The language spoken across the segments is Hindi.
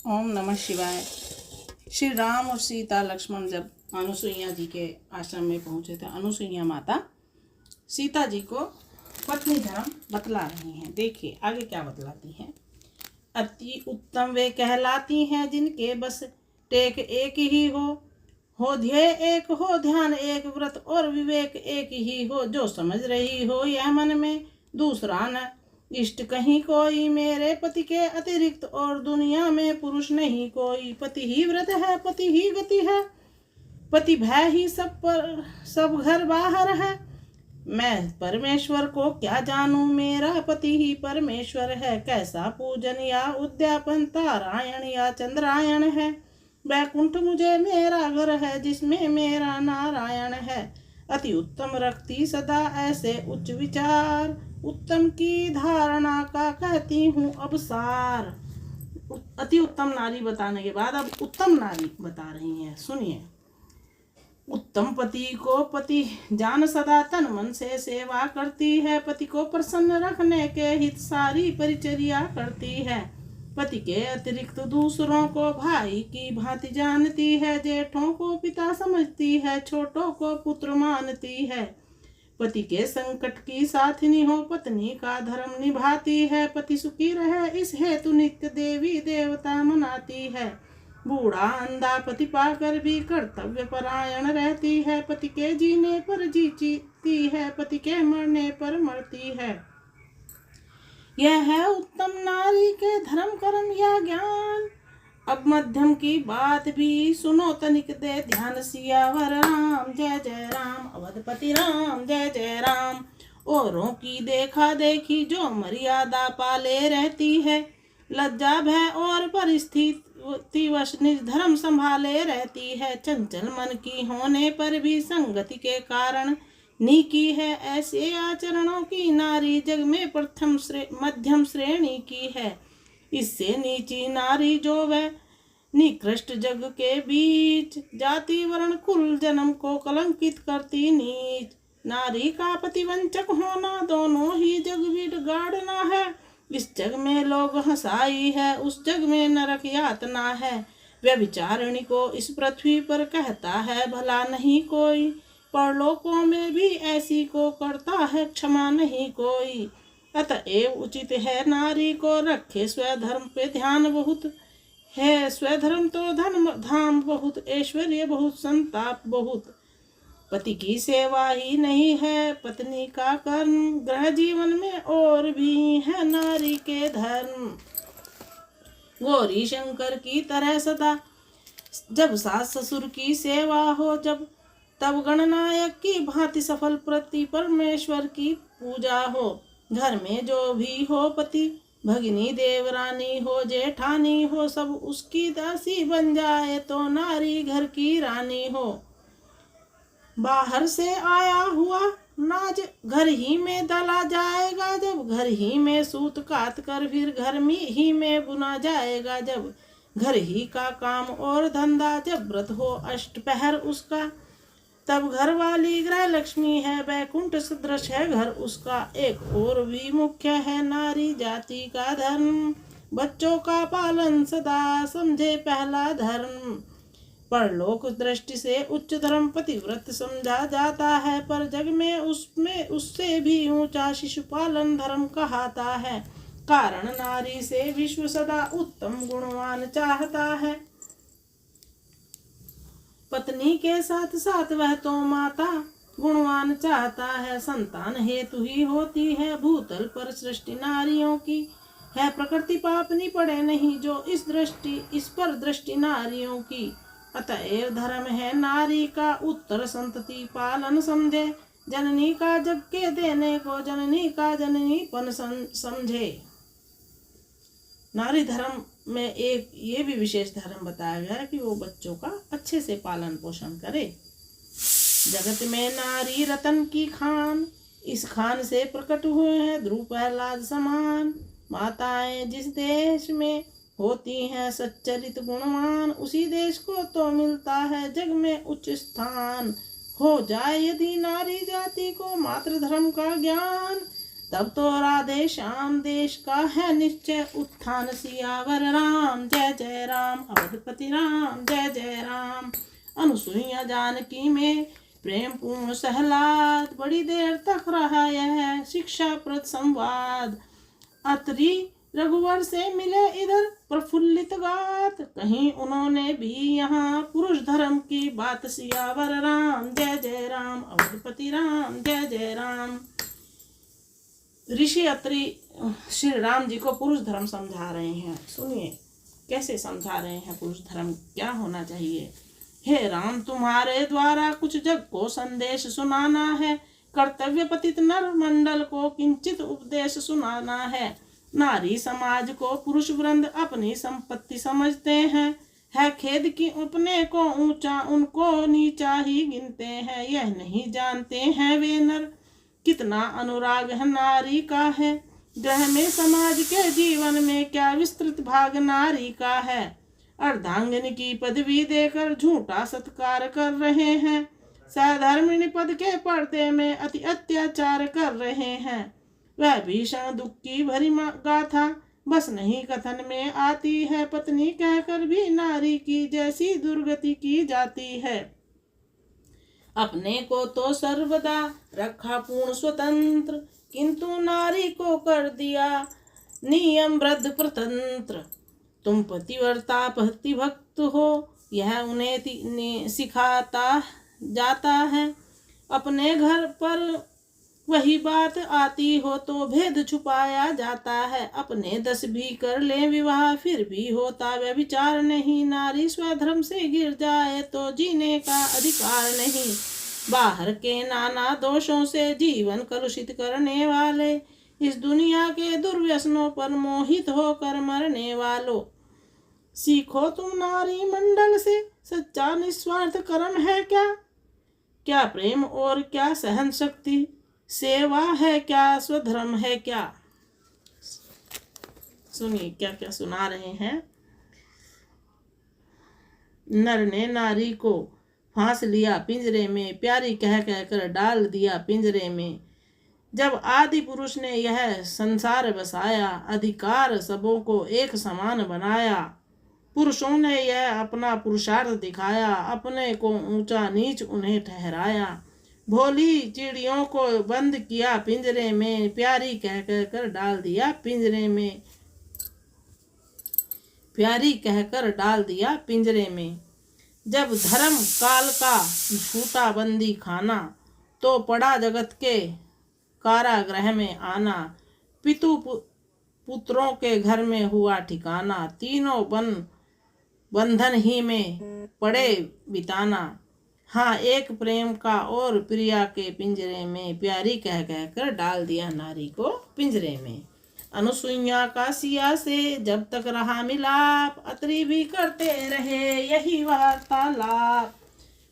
ओम नमः शिवाय। श्री राम और सीता लक्ष्मण जब अनुसुईया जी के आश्रम में पहुंचे थे, अनुसुईया माता सीता जी को पत्नी धर्म बतला रही हैं। देखिए आगे क्या बतलाती हैं। अति उत्तम वे कहलाती हैं जिनके बस टेक एक ही हो ध्येय एक हो, ध्यान एक, व्रत और विवेक एक ही हो। जो समझ रही हो यह मन में, दूसरा न इष्ट कहीं कोई। मेरे पति के अतिरिक्त और दुनिया में पुरुष नहीं कोई। पति ही व्रत है, पति ही गति है, पति भय ही सब पर सब घर बाहर है। मैं परमेश्वर को क्या जानूं, मेरा पति ही परमेश्वर है। कैसा पूजन या उद्यापन, तारायण या चंद्रायण है। वैकुंठ मुझे मेरा घर है, जिसमें मेरा नारायण है। अति उत्तम रखती सदा ऐसे उच्च विचार, उत्तम की धारणा का कहती हूँ अब सार। अति उत्तम नारी बताने के बाद अब उत्तम नारी बता रही हैं, सुनिए। उत्तम पति को पति जान सदा तन मन से सेवा करती है। पति को प्रसन्न रखने के हित सारी परिचर्या करती है। पति के अतिरिक्त दूसरों को भाई की भांति जानती है। जेठों को पिता समझती है, छोटों को पुत्र मानती है। पति के संकट की साथिनी हो, पत्नी का धर्म निभाती है। पति सुखी रहे इस हेतु नित्य देवी देवता मनाती है। बूढ़ा अंधा पति पाकर भी कर्तव्य परायण रहती है। पति के जीने पर जीती है, पति के मरने पर मरती है। यह है उत्तम नारी के धर्म कर्म या ज्ञान। अब मध्यम की बात भी सुनो तनिक दे ध्यान। सियावर राम जय जय राम, अवधपति राम जय जय राम। औरों की देखा देखी जो मर्यादा पाले रहती है। लज्जा भय और परिस्थिति वश निज धर्म संभाले रहती है। चंचल मन की होने पर भी संगति के कारण नीकी है। ऐसे आचरणों की नारी जग में प्रथम मध्यम श्रेणी की है। इससे नीची नारी जो वह निकृष्ट जग के बीच, जाति वर्ण कुल जन्म को कलंकित करती नीच। नारी का पतिवंचक होना दोनों ही जग बिगाड़ना है। इस जग में लोग हंसाई है, उस जग में नरक यातना है। व्यभिचारिणी को इस पृथ्वी पर कहता है भला नहीं कोई। परलोकों में भी ऐसी को करता है क्षमा नहीं कोई। अतएव उचित है नारी को रखे स्वधर्म पे ध्यान बहुत है। स्वधर्म तो धन धाम बहुत, ऐश्वर्य बहुत, संताप बहुत। पति की सेवा ही नहीं है पत्नी का कर्म। गृह जीवन में और भी है नारी के धर्म। गौरी शंकर की तरह सदा जब सास ससुर की सेवा हो, जब तब गणनायक की भांति सफल प्रति परमेश्वर की पूजा हो। घर में जो भी हो पति, भगिनी देवरानी हो, जेठानी हो, सब उसकी दासी बन जाए तो नारी घर की रानी हो। बाहर से आया हुआ नाज घर ही में डाला जाएगा। जब घर ही में सूत काट कर फिर घर में ही में बुना जाएगा। जब घर ही का काम और धंधा, जब व्रत हो अष्टपहर उसका, तब घर वाली गृह लक्ष्मी है। वैकुंठ सदृश है घर उसका। एक और भी मुख्य है नारी जाति का धर्म। बच्चों का पालन सदा समझे पहला धर्म। परलोक दृष्टि से उच्च धर्म पतिव्रत समझा जाता है, पर जग में उससे भी ऊंचा शिशुपालन धर्म कहता है। कारण नारी से विश्व सदा उत्तम गुणवान चाहता है। पत्नी के साथ साथ वह तो माता गुणवान चाहता है। संतान हेतु ही होती है भूतल पर सृष्टि नारियों की है। प्रकृति पापनी पड़े नहीं जो इस पर दृष्टि नारियों की। अतएव धर्म है नारी का उत्तर संतति पालन समझे। जननी का जग के देने को जननी का जननीपन समझे। नारी धर्म में एक ये भी विशेष धर्म बताया गया है कि वो बच्चों का अच्छे से पालन पोषण करे। जगत में नारी रतन की खान, इस खान से प्रकट हुए हैं ध्रुव प्रहलाद समान। माताएं जिस देश में होती हैं सच्चरित गुणवान, उसी देश को तो मिलता है जग में उच्च स्थान। हो जाए यदि नारी जाति को मातृ धर्म का ज्ञान, तब तो राधे श्याम देश का है निश्चय उत्थान। सियावर राम जय जय राम। राम अवधपति राम जय जय राम। अनुसुईया जानकी में प्रेम पूर्ण सहलाद, बड़ी देर तक रहा यह शिक्षाप्रद संवाद। अत्रि रघुवर से मिले इधर प्रफुल्लित गात, कहीं उन्होंने भी यहाँ पुरुष धर्म की बात। सियावर राम जय जय राम अवधपति राम जय जय राम। ऋषि अत्रि श्री राम जी को पुरुष धर्म समझा रहे हैं। सुनिए कैसे समझा रहे हैं पुरुष धर्म क्या होना चाहिए। हे राम, तुम्हारे द्वारा कुछ जग को संदेश सुनाना है, कर्तव्य पतित नर मंडल को किंचित उपदेश सुनाना है। नारी समाज को पुरुष वृंद अपनी संपत्ति समझते हैं, है खेद कि अपने को ऊंचा उनको नीचा ही गिनते हैं। यह नहीं जानते हैं वे नर कितना अनुराग है नारी का है, ग्रह में समाज के जीवन में क्या विस्तृत भाग नारी का है। अर्धांगिनी की पदवी देकर झूठा सत्कार कर रहे हैं, सधर्मिणी पद के पर्दे में अति अत्याचार कर रहे हैं। वह भीषण दुख की भरी गाथा बस नहीं कथन में आती है, पत्नी कहकर भी नारी की जैसी दुर्गति की जाती है। अपने को तो सर्वदा रखा पूर्ण स्वतंत्र, किंतु नारी को कर दिया नियम वृद्ध प्रतंत्र। तुम पतिव्रता पतिभक्त हो यह उन्हें सिखाता जाता है, अपने घर पर वही बात आती हो तो भेद छुपाया जाता है। अपने 10 भी कर ले विवाह फिर भी होता व्यभिचार नहीं, नारी स्वधर्म से गिर जाए तो जीने का अधिकार नहीं। बाहर के नाना दोषों से जीवन कलुषित करने वाले, इस दुनिया के दुर्व्यसनों पर मोहित होकर मरने वालों, सीखो तुम नारी मंडल से सच्चा निस्वार्थ कर्म है क्या। क्या प्रेम और क्या सहन शक्ति, सेवा है क्या, स्वधर्म है क्या। सुनिए क्या क्या सुना रहे हैं। नर ने नारी को फांस लिया पिंजरे में, प्यारी कह कर डाल दिया पिंजरे में। जब आदि पुरुष ने यह संसार बसाया, अधिकार सबों को एक समान बनाया। पुरुषों ने यह अपना पुरुषार्थ दिखाया, अपने को ऊंचा नीच उन्हें ठहराया। भोली चिड़ियों को बंद किया पिंजरे में, प्यारी कह कर डाल दिया पिंजरे में, प्यारी कहकर डाल दिया पिंजरे में। जब धर्म काल का झूठा बंदी खाना, तो पड़ा जगत के कारागृह में आना। पितु पुत्रों के घर में हुआ ठिकाना, तीनों बंधन ही में पड़े बिताना। हाँ, एक प्रेम का और प्रिया के पिंजरे में, प्यारी कह कर डाल दिया नारी को पिंजरे में। अनुसुईया का सिया से जब तक रहा मिलाप, अत्रि भी करते रहे यही वार्तालाप।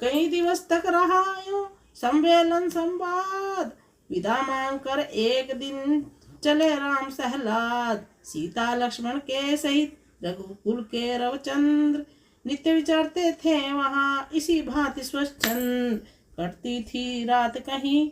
कई दिवस तक रहा यूं संवेलन संवाद, विदा मांग कर एक दिन चले राम सहलाद। सीता लक्ष्मण के सहित रघुकुल के रवचंद्र, नित्य विचरते थे वहाँ इसी भांति स्वच्छंद। कटती थी रात कहीं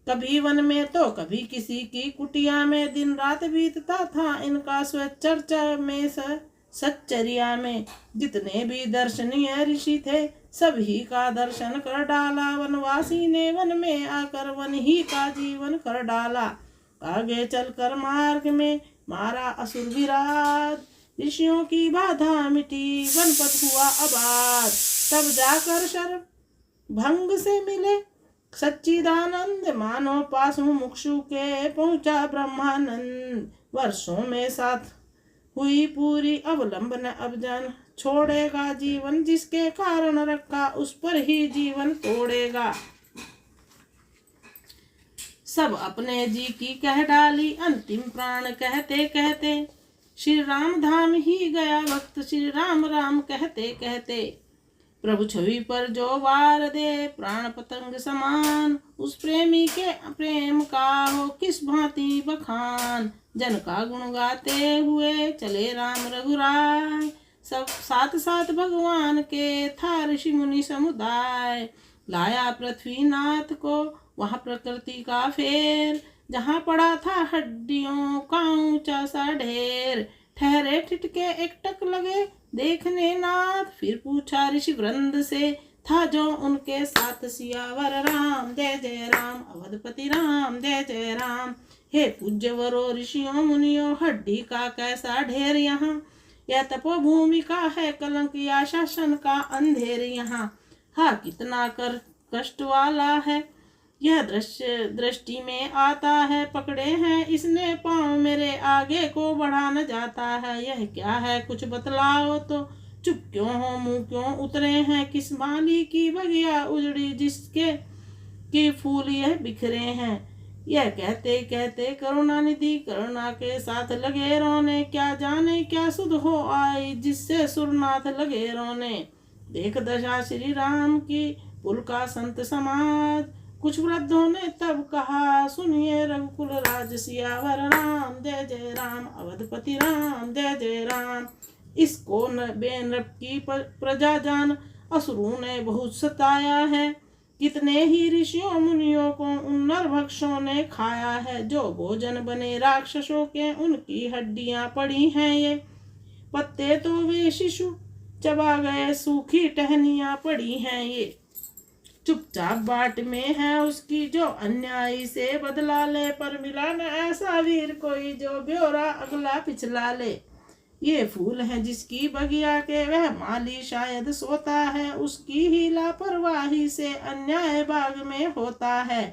कभी वन में तो कभी किसी की कुटिया में, दिन रात बीतता था इनका स्वचर्चा में सच्चर्या में। जितने भी दर्शनीय ऋषि थे सभी का दर्शन कर डाला, वनवासी ने वन में आकर वन ही का जीवन कर डाला। आगे चलकर मार्ग में मारा असुर विराट, ऋषियों की बाधा मिटी वनपथ हुआ आबाद। तब जाकर शर्व भंग से मिले सच्चिदानंद, मानो पासु मुक्षु के पहुंचा ब्रह्मानंद। वर्षों में साथ हुई पूरी अवलंबन, अब जन छोड़ेगा जीवन जिसके कारण रखा उस पर ही जीवन तोड़ेगा। सब अपने जी की कह डाली अंतिम प्राण कहते कहते, श्री राम धाम ही गया भक्त श्री राम राम कहते कहते। प्रभु छवि पर जो वार दे प्राण पतंग समान, उस प्रेमी के प्रेम का हो किस भांति बखान। जन का गुण गाते हुए चले राम रघुराय, सब साथ साथ भगवान के था ऋषि मुनि समुदाय। लाया पृथ्वीनाथ को वहाँ प्रकृति का फेर, जहाँ पड़ा था हड्डियों का ऊंचा सा ढेर। ठहरे ठिठके एकटक लगे देखने नाथ। फिर पूछा ऋषि वृंद से था जो उनके साथ, सियावर राम जय जय राम, अवधपति राम जय जय राम। हे पूज्य वरो ऋषियों मुनियों, हड्डी का कैसा ढेर यहाँ, यह तपोभूमि का है कलंक या शासन का अंधेर यहाँ। हाँ कितना कर कष्ट वाला है यह दृश्य, दृष्टि में आता है। पकड़े हैं इसने पाँव मेरे, आगे को बढ़ा न जाता है। यह क्या है कुछ बतलाओ तो, चुप क्यों हो मुंह क्यों उतरे हैं। किस माली की बगिया उजड़ी, जिसके की फूल यह बिखरे हैं। यह कहते कहते करुणानिधि करुणा के साथ लगे रोने। क्या जाने क्या सुध हो आई, जिससे सुरनाथ लगे रोने। देख दशा श्री राम की पुल का संत समाज, कुछ वृद्धों ने तब कहा, सुनिए रघुकुल राज, सियावर राम जय जय राम, अवधपति राम जय जय राम। इसको बेनरब की प्रजा जान, असुरों ने बहुत सताया है। कितने ही ऋषियों मुनियों को उन नरभक्षों ने खाया है। जो भोजन बने राक्षसों के, उनकी हड्डियां पड़ी हैं ये। पत्ते तो वे शिशु चबा गए, सूखी टहनियां पड़ी हैं ये। चुपचाप बाट में है उसकी जो अन्यायी से बदला ले, पर मिला न ऐसा वीर कोई जो ब्योरा अगला पिछला ले। ये फूल है जिसकी बगिया के, वह माली शायद सोता है। उसकी ही लापरवाही से अन्याय बाग में होता है।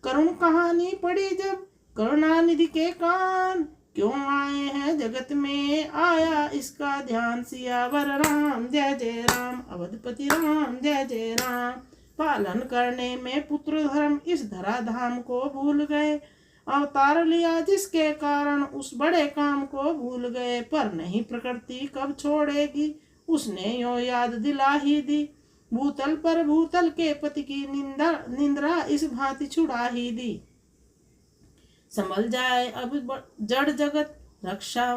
करुण कहानी पड़ी जब करुणानिधि के कान, क्यों आए हैं जगत में आया इसका ध्यान। सियावर राम जय जय राम, अवधपति राम जय जय राम। पालन करने में पुत्र धर्म इस धराधाम को भूल गए। अवतार लिया जिसके कारण उस बड़े काम को भूल गए। पर नहीं प्रकृति कब छोड़ेगी, उसने यो याद दिला ही दी। भूतल पर भूतल के पति की निंद्रा इस भांति छुड़ा ही दी। संभल जाए अब जड़ जगत, रक्षा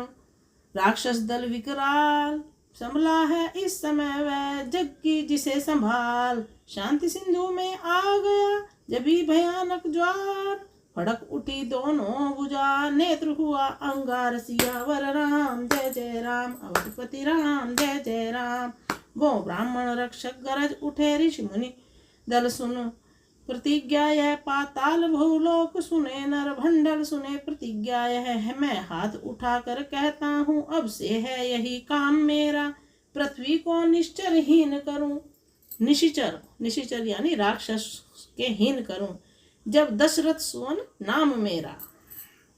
राक्षस दल विकराल। संभला है इस समय वह जग की जिसे संभाल। शांति सिंधु में आ गया जब ही भयानक ज्वार, फड़क उठी दोनों भुजा, नेत्र हुआ अंगार। सियावर राम जय जय राम, अवधपति राम जय जय राम। वो ब्राह्मण रक्षक गरज उठे, ऋषि मुनि दल सुन प्रतिज्ञा यह। पाताल भूलोक सुने, नर भंडल सुने प्रतिज्ञा यह। मैं हाथ उठाकर कहता हूँ अब से है यही काम मेरा, पृथ्वी को निश्चरहीन करूं। निशिचर यानी राक्षस के हीन करूं, जब दशरथ सुवन नाम मेरा।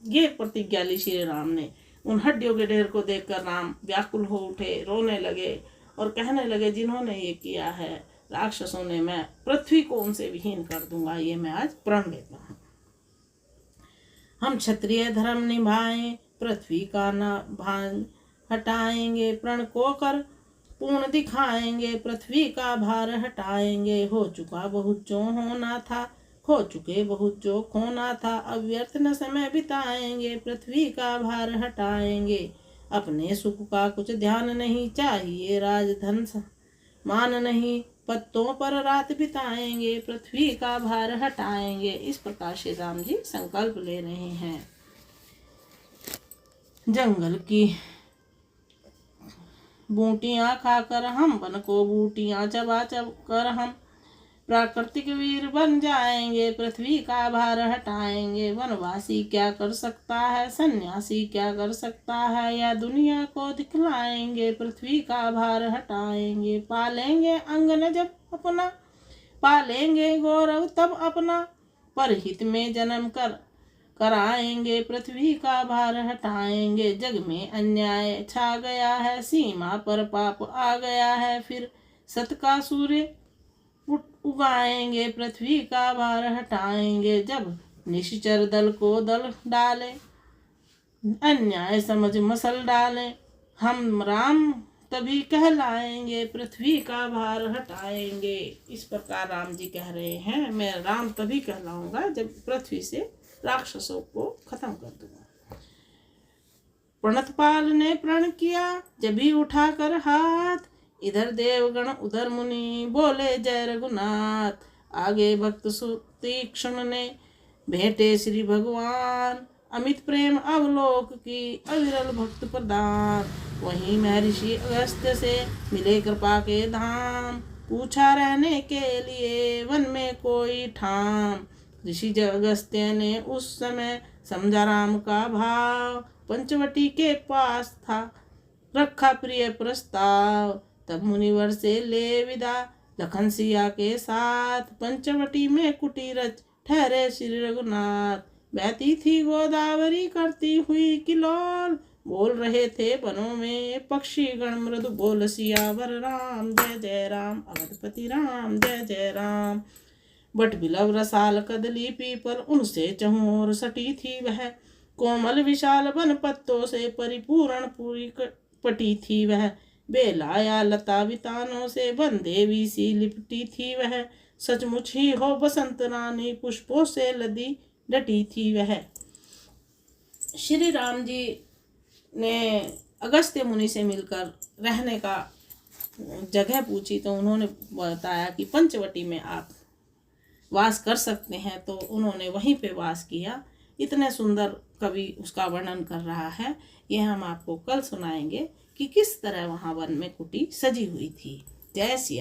ये प्रतिज्ञा ली श्री राम ने। उन हड्डियों के ढेर को देखकर राम व्याकुल हो उठे, रोने लगे और कहने लगे, जिन्होंने ये किया है राक्षसों ने, मैं पृथ्वी को उनसे विहीन कर दूंगा। ये मैं आज प्रण लेता हूँ। हम क्षत्रिय धर्म निभाएं, पृथ्वी का न भान हटाएंगे। प्रण को कर पूर्ण दिखाएंगे, पृथ्वी का भार हटाएंगे। हो चुका बहुत जो होना था, खो चुके बहुत जो खोना था। अब व्यर्थ न समय बिताएंगे, पृथ्वी का भार हटाएंगे। अपने सुख का कुछ ध्यान नहीं, चाहिए राजधन मान नहीं। पत्तों पर रात बिताएंगे, पृथ्वी का भार हटाएंगे। इस प्रकार श्री राम जी संकल्प ले रहे हैं। जंगल की बूटियां खाकर हम, वन को बूटियां चबा चब कर हम प्राकृतिक वीर बन जाएंगे। पृथ्वी का भार हटाएंगे। वनवासी क्या कर सकता है, सन्यासी क्या कर सकता है, या दुनिया को दिखलाएंगे। पृथ्वी का भार हटाएंगे। पालेंगे अंगन जब अपना, पालेंगे गौरव तब अपना। परहित में जन्म कराएंगे, पृथ्वी का भार हटाएंगे। जग में अन्याय छा गया है, सीमा पर पाप आ गया है। फिर सत का सूर्य उगाएंगे, पृथ्वी का भार हटाएंगे। जब निश्चर दल को दल डाले, अन्याय समझ मसल डाले, हम राम तभी कहलाएंगे। पृथ्वी का भार हटाएंगे। इस प्रकार राम जी कह रहे हैं, मैं राम तभी कहलाऊंगा जब पृथ्वी से राक्षसों को खत्म कर दूंगा। प्रणतपाल ने प्रण किया जब ही उठाकर हाथ, इधर देवगण उधर मुनि बोले जय रघुनाथ। आगे भक्त तीक्ष्ण ने भेंटे श्री भगवान, अमित प्रेम अवलोक की अविरल भक्त प्रदान। वहीं महर्षि अगस्त्य से मिले कृपा के धाम, पूछा रहने के लिए वन में कोई ठाम। ऋषि अगस्त्य ने उस समय समझा राम का भाव, पंचवटी के पास था रखा प्रिय प्रस्ताव। तब मुनिवर से ले विदा लखन सिया के साथ, पंचवटी में कुटीर ठहरे श्री रघुनाथ। बहती थी गोदावरी करती हुई किलोल, बोल रहे थे वनों में पक्षी गण मृदु बोल, सियावर राम जय जय राम, अवधपति राम जय जय राम। बट बिलव रसाल कदली पीपल उनसे चहुं ओर सटी थी वह, कोमल विशाल वन पत्तों से परिपूर्ण पूरी पटी थी वह। बेलाया लता वितानों से वन देवी सी लिपटी थी वह, सचमुच ही हो बसंत रानी पुष्पों से लदी डटी थी वह। श्री राम जी ने अगस्त्य मुनि से मिलकर रहने का जगह पूछी तो उन्होंने बताया कि पंचवटी में आप वास कर सकते हैं, तो उन्होंने वहीं पे वास किया। इतने सुंदर कवि उसका वर्णन कर रहा है। ये हम आपको कल सुनाएंगे कि किस तरह वहाँ वन में कुटी सजी हुई थी। जय सिया